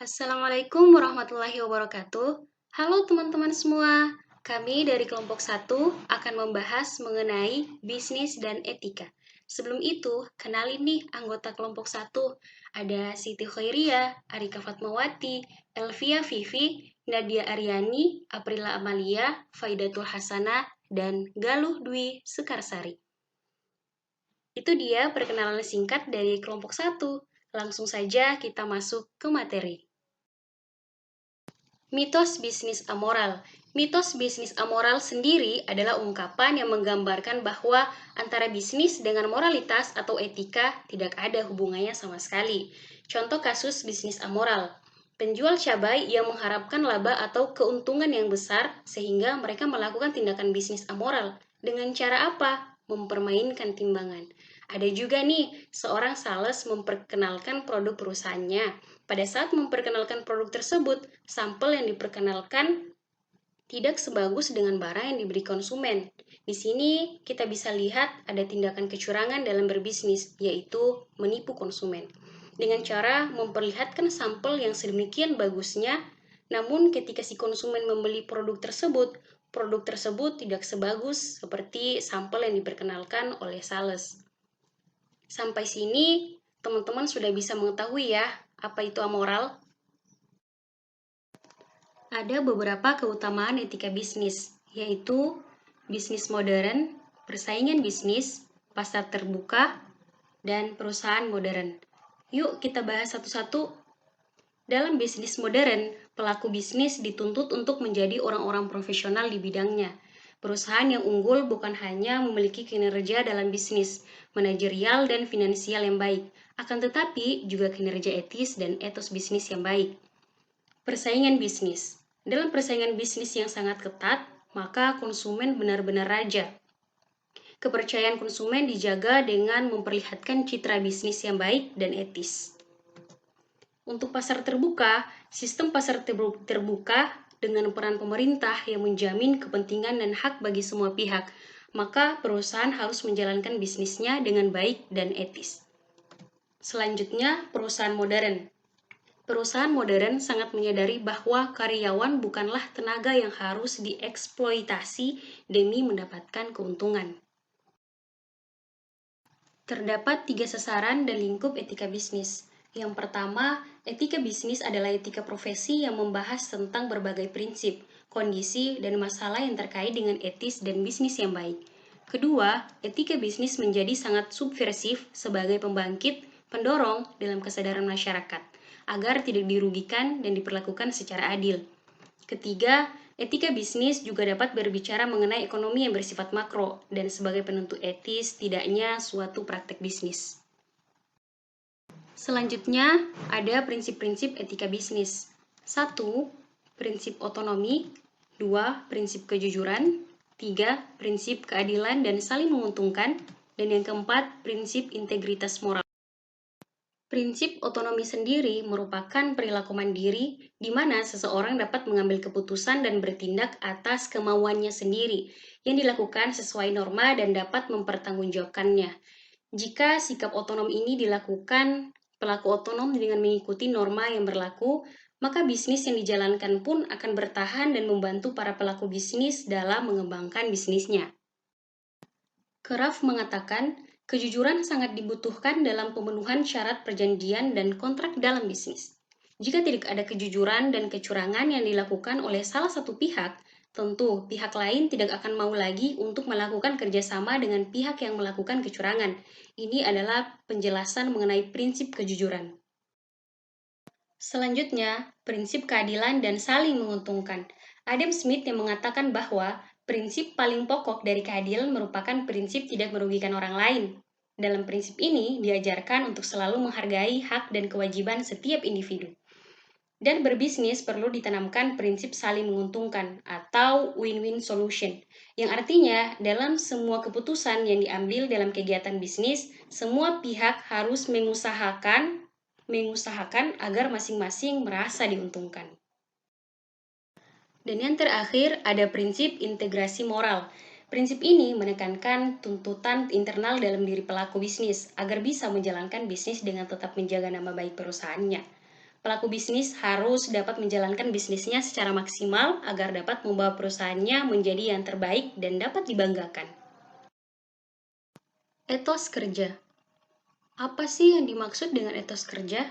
Assalamualaikum warahmatullahi wabarakatuh. Halo teman-teman semua, kami dari kelompok 1 akan membahas mengenai bisnis dan etika. Sebelum itu, kenalin nih anggota kelompok 1. Ada Siti Khairia, Arika Fatmawati, Elvia Vivi, Nadia Aryani, Aprila Amalia, Faidatul Hasanah, dan Galuh Dwi Sekarsari. Itu dia perkenalan singkat dari kelompok 1. Langsung saja kita masuk ke materi. Mitos bisnis amoral. Mitos bisnis amoral sendiri adalah ungkapan yang menggambarkan bahwa antara bisnis dengan moralitas atau etika tidak ada hubungannya sama sekali. Contoh kasus bisnis amoral. Penjual cabai yang mengharapkan laba atau keuntungan yang besar sehingga mereka melakukan tindakan bisnis amoral. Dengan cara apa? Mempermainkan timbangan. Ada juga nih, seorang sales memperkenalkan produk perusahaannya. Pada saat memperkenalkan produk tersebut, sampel yang diperkenalkan tidak sebagus dengan barang yang diberi konsumen. Di sini kita bisa lihat ada tindakan kecurangan dalam berbisnis, yaitu menipu konsumen. Dengan cara memperlihatkan sampel yang sedemikian bagusnya, namun ketika si konsumen membeli produk tersebut tidak sebagus seperti sampel yang diperkenalkan oleh sales. Sampai sini, teman-teman sudah bisa mengetahui ya, apa itu amoral? Ada beberapa keutamaan etika bisnis, yaitu bisnis modern, persaingan bisnis, pasar terbuka, dan perusahaan modern. Yuk kita bahas satu-satu. Dalam bisnis modern, pelaku bisnis dituntut untuk menjadi orang-orang profesional di bidangnya. Perusahaan yang unggul bukan hanya memiliki kinerja dalam bisnis, manajerial dan finansial yang baik, akan tetapi juga kinerja etis dan etos bisnis yang baik. Persaingan bisnis. Dalam persaingan bisnis yang sangat ketat, maka konsumen benar-benar raja. Kepercayaan konsumen dijaga dengan memperlihatkan citra bisnis yang baik dan etis. Untuk pasar terbuka, sistem pasar terbuka dengan peran pemerintah yang menjamin kepentingan dan hak bagi semua pihak, maka perusahaan harus menjalankan bisnisnya dengan baik dan etis. Selanjutnya, perusahaan modern. Perusahaan modern sangat menyadari bahwa karyawan bukanlah tenaga yang harus dieksploitasi demi mendapatkan keuntungan. Terdapat 3 sasaran dan lingkup etika bisnis. Yang pertama, etika bisnis adalah etika profesi yang membahas tentang berbagai prinsip, kondisi, dan masalah yang terkait dengan etis dan bisnis yang baik. Kedua, etika bisnis menjadi sangat subversif sebagai pembangkit, pendorong dalam kesadaran masyarakat, agar tidak dirugikan dan diperlakukan secara adil. Ketiga, etika bisnis juga dapat berbicara mengenai ekonomi yang bersifat makro dan sebagai penentu etis tidaknya suatu praktek bisnis. Selanjutnya, ada prinsip-prinsip etika bisnis. 1. Prinsip otonomi. 2. Prinsip kejujuran. 3. Prinsip keadilan dan saling menguntungkan. Dan yang keempat, prinsip integritas moral. Prinsip otonomi sendiri merupakan perilaku mandiri di mana seseorang dapat mengambil keputusan dan bertindak atas kemauannya sendiri yang dilakukan sesuai norma dan dapat mempertanggungjawabkannya. Jika sikap otonom ini dilakukan pelaku otonom dengan mengikuti norma yang berlaku, maka bisnis yang dijalankan pun akan bertahan dan membantu para pelaku bisnis dalam mengembangkan bisnisnya. Keraf mengatakan, kejujuran sangat dibutuhkan dalam pemenuhan syarat perjanjian dan kontrak dalam bisnis. Jika tidak ada kejujuran dan kecurangan yang dilakukan oleh salah satu pihak, tentu pihak lain tidak akan mau lagi untuk melakukan kerjasama dengan pihak yang melakukan kecurangan. Ini adalah penjelasan mengenai prinsip kejujuran. Selanjutnya, prinsip keadilan dan saling menguntungkan. Adam Smith yang mengatakan bahwa prinsip paling pokok dari keadilan merupakan prinsip tidak merugikan orang lain. Dalam prinsip ini, diajarkan untuk selalu menghargai hak dan kewajiban setiap individu. Dan berbisnis perlu ditanamkan prinsip saling menguntungkan atau win-win solution, yang artinya dalam semua keputusan yang diambil dalam kegiatan bisnis, semua pihak harus mengusahakan agar masing-masing merasa diuntungkan. Dan yang terakhir ada prinsip integrasi moral. Prinsip ini menekankan tuntutan internal dalam diri pelaku bisnis agar bisa menjalankan bisnis dengan tetap menjaga nama baik perusahaannya. Pelaku bisnis harus dapat menjalankan bisnisnya secara maksimal agar dapat membawa perusahaannya menjadi yang terbaik dan dapat dibanggakan. Etos kerja. Apa sih yang dimaksud dengan etos kerja?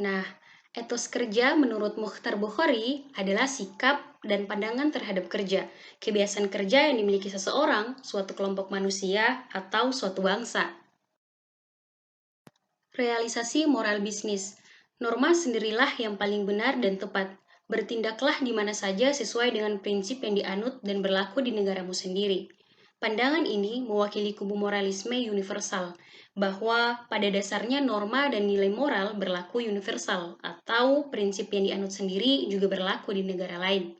Nah, etos kerja menurut Mukhtar Bukhari adalah sikap dan pandangan terhadap kerja, kebiasaan kerja yang dimiliki seseorang, suatu kelompok manusia, atau suatu bangsa. Realisasi moral bisnis. Norma sendirilah yang paling benar dan tepat. Bertindaklah di mana saja sesuai dengan prinsip yang dianut dan berlaku di negaramu sendiri. Pandangan ini mewakili kubu moralisme universal, bahwa pada dasarnya norma dan nilai moral berlaku universal, atau prinsip yang dianut sendiri juga berlaku di negara lain.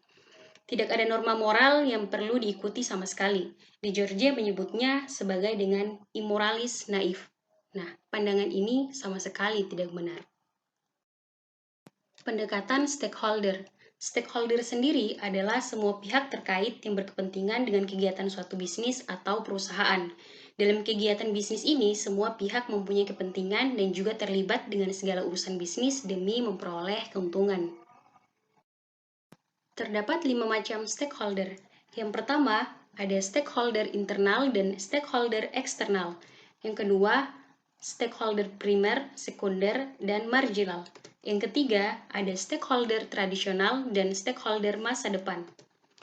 Tidak ada norma moral yang perlu diikuti sama sekali. Di Georgia menyebutnya sebagai dengan immoralis naif. Nah, pandangan ini sama sekali tidak benar. Pendekatan stakeholder. Stakeholder sendiri adalah semua pihak terkait yang berkepentingan dengan kegiatan suatu bisnis atau perusahaan. Dalam kegiatan bisnis ini, semua pihak mempunyai kepentingan dan juga terlibat dengan segala urusan bisnis demi memperoleh keuntungan. Terdapat 5 macam stakeholder. Yang pertama, ada stakeholder internal dan stakeholder eksternal. Yang kedua, stakeholder primer, sekunder, dan marginal. Yang ketiga, ada stakeholder tradisional dan stakeholder masa depan.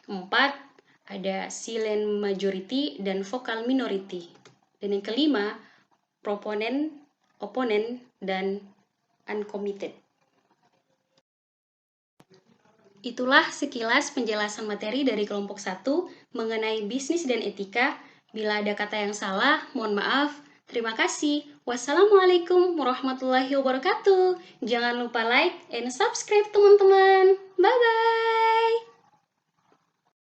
Keempat, ada silent majority dan vocal minority. Dan yang kelima, proponent, opponent, dan uncommitted. Itulah sekilas penjelasan materi dari kelompok 1 mengenai bisnis dan etika. Bila ada kata yang salah, mohon maaf. Terima kasih. Wassalamualaikum warahmatullahi wabarakatuh. Jangan lupa like and subscribe teman-teman. Bye-bye.